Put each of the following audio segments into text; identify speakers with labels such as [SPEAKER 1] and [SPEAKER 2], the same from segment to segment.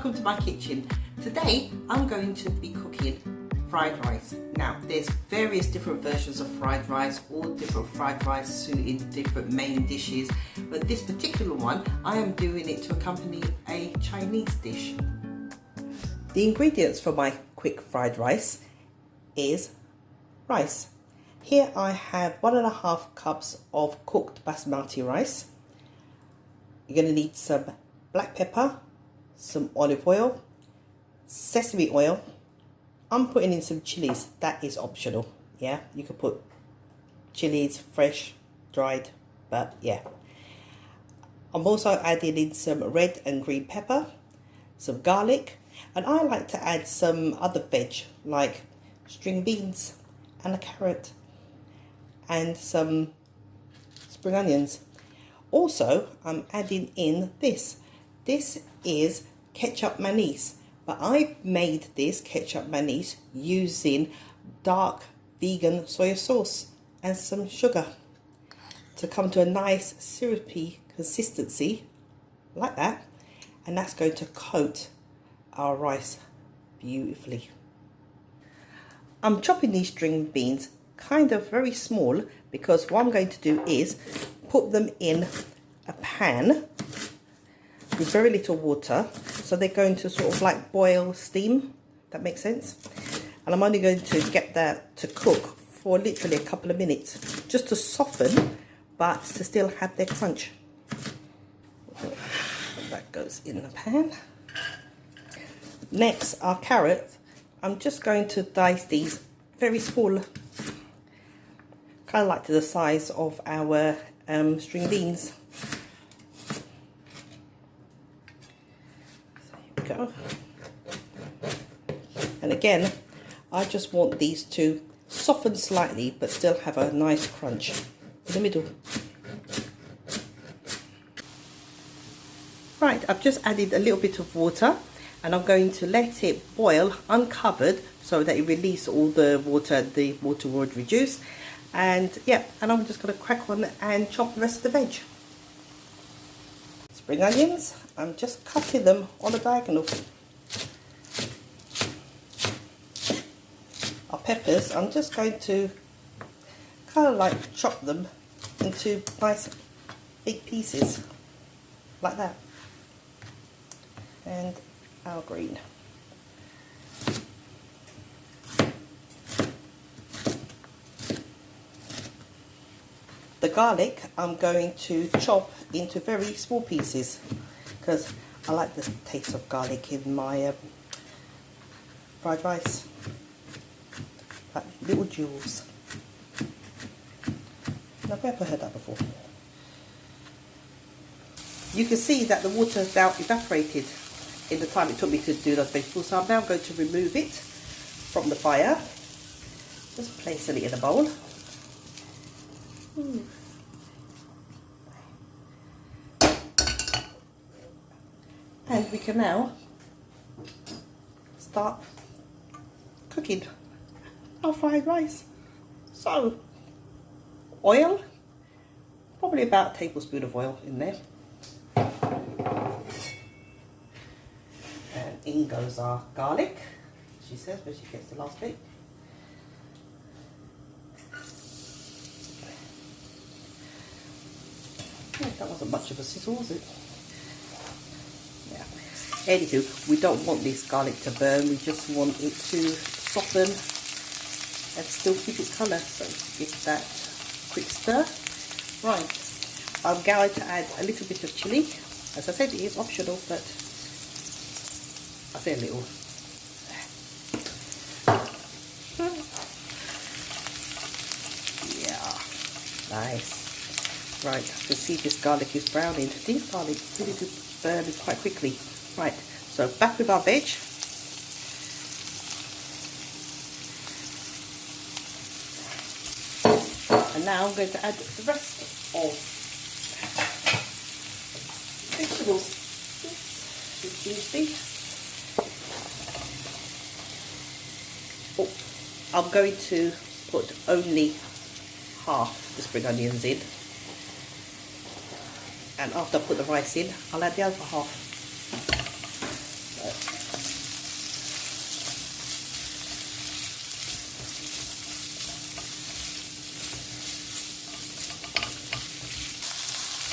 [SPEAKER 1] welcome to my kitchen. Today I'm going to be cooking fried rice. Now there's various different versions of fried rice, all different fried rice suiting different main dishes, but this particular one I am doing it to accompany a Chinese dish. The ingredients for my quick fried rice is rice. Here I have 1.5 cups of cooked basmati rice. You're going to need some black pepper, some olive oil, sesame oil. I'm putting in some chilies, that is optional. Yeah, you could put chilies, fresh, dried, but yeah. I'm also adding in some red and green pepper, some garlic, and I like to add some other veg like string beans and a carrot and some spring onions. Also, I'm adding in this. This is Ketchup Manis, but I've made this Ketchup Manis using dark vegan soy sauce and some sugar to come to a nice syrupy consistency like that, and that's going to coat our rice beautifully. I'm chopping these string beans kind of very small because what I'm going to do is put them in a pan with very little water, so they're going to sort of like boil, steam, that makes sense. And I'm only going to get that to cook for literally a couple of minutes, just to soften but to still have their crunch. That goes in the pan. Next, our carrot. I'm just going to dice these very small, kind of like to the size of our string beans. So here we go. And again, I just want these to soften slightly but still have a nice crunch in the middle. Right, I've just added a little bit of water and I'm going to let it boil uncovered so that it release all the water will reduce. And yeah, and I'm just going to crack on and chop the rest of the veg. Spring onions, I'm just cutting them on a diagonal. Our peppers, I'm just going to kind of like chop them into nice big pieces like that. And our green. The garlic I'm going to chop into very small pieces because I like the taste of garlic in my fried rice. Like little jewels. I've never heard that before. You can see that the water now evaporated in the time it took me to do those vegetables, so I'm now going to remove it from the fire. Just place it in a bowl. And we can now start cooking our fried rice. So, oil, probably about a tablespoon of oil in there. And in goes our garlic, she says when she gets the last bit. Oh, that wasn't much of a sizzle, was it? Yeah. Anywho, we don't want this garlic to burn, we just want it to soften and still keep its colour, so give that a quick stir. Right, I'm going to add a little bit of chilli. As I said, it is optional, but I say a little. Yeah, nice. Right, I can see this garlic is browning. These garlic really do burn quite quickly. Right, so back with our veg. And now I'm going to add the rest of vegetables. It's juicy. Oh, I'm going to put only half the spring onions in, and after I put the rice in, I'll add the other half. So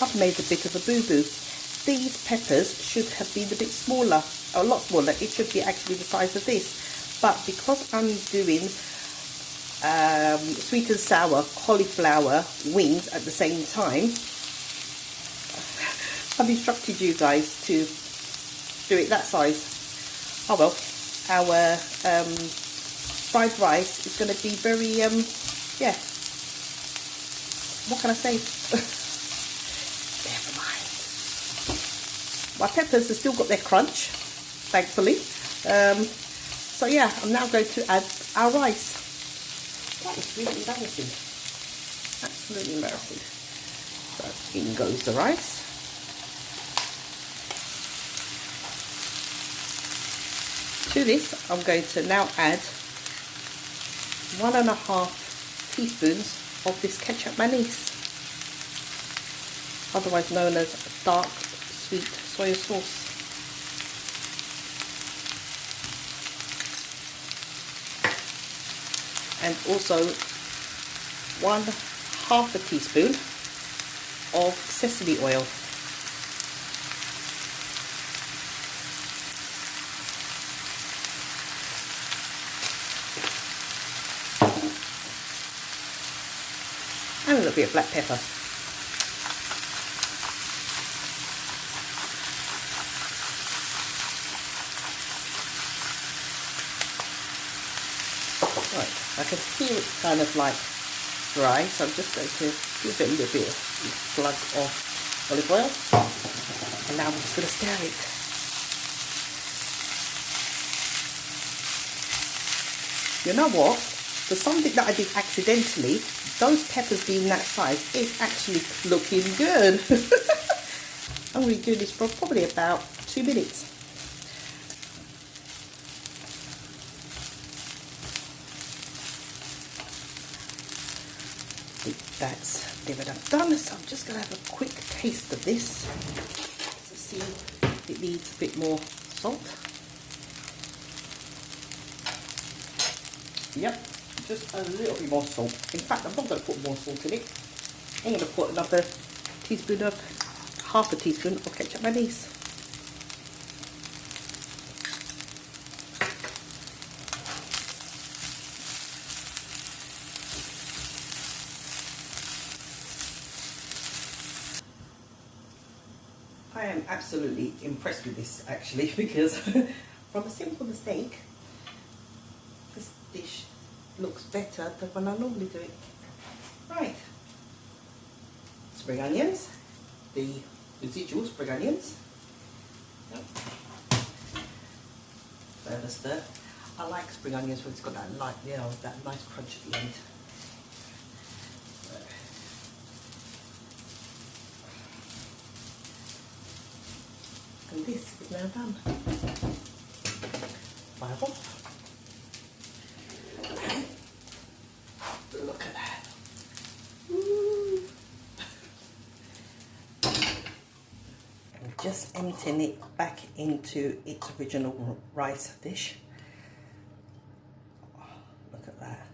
[SPEAKER 1] I've made a bit of a boo-boo. These peppers should have been a bit smaller, a lot smaller. It should be actually the size of this. But because I'm doing sweet and sour cauliflower wings at the same time, I've instructed you guys to do it that size. Oh well, our fried rice is going to be very, yeah, what can I say? Never mind. My peppers have still got their crunch, thankfully. So yeah, I'm now going to add our rice. That is really embarrassing. Absolutely embarrassing. So in goes the rice. To this, I'm going to now add 1.5 teaspoons of this Ketchup Manis, otherwise known as dark sweet soy sauce. And also 1/2 teaspoon of sesame oil. And a little bit of black pepper. Right, I can feel it kind of like dry, so I'm just going to give it a little bit of plug of olive oil. And now I'm just going to stir it. You know what? For something that I did accidentally, those peppers being that size, it's actually looking good. I'm going to do this for probably about 2 minutes. That's never done, so I'm just going to have a quick taste of this to see if it needs a bit more salt. Yep, just a little bit more salt. In fact, I'm not going to put more salt in it. I'm going to put another teaspoon of, 1/2 teaspoon of Ketchup Manis. I am absolutely impressed with this actually, because from a simple mistake, this dish looks better than when I normally do it. Right, spring onions, the residual spring onions. Yep. Further stir. I like spring onions when it's got that light, you know, that nice crunch at the end. And this is now done. Fire off. Look at that. Woo. And just emptying it back into its original rice dish. Oh, look at that.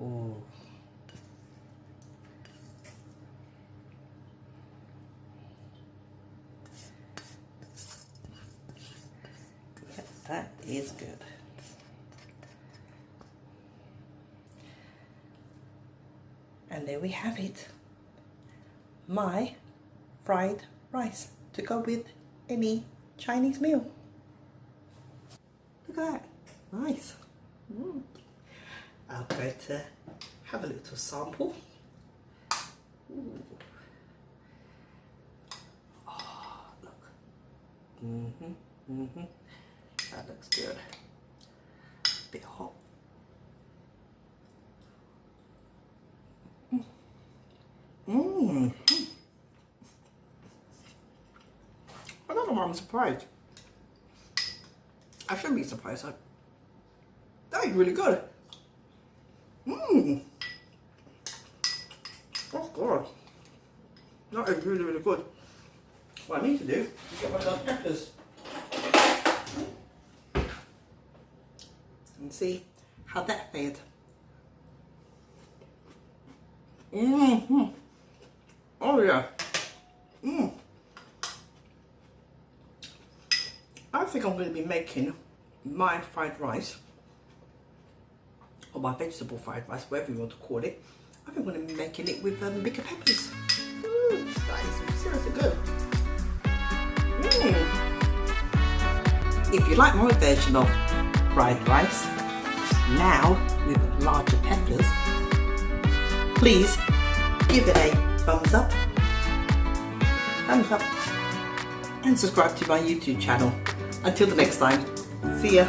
[SPEAKER 1] Ooh. That is good. And there we have it. My fried rice to go with any Chinese meal. Look at that. Nice. Mm. I'm going to have a little sample. Ooh. Oh, look. That looks good. A bit hot. I don't know why I'm surprised. I shouldn't be surprised. That is really good. That's good. That is really, really good. What I need to do is get one of those peppers and see how that fared. Oh yeah. I think I'm going to be making my fried rice, or my vegetable fried rice, whatever you want to call it. I think I'm going to be making it with bigger peppers. That is seriously good. If you like my version of fried rice, now with larger peppers, please give it a thumbs up, and subscribe to my YouTube channel. Until the next time, see ya.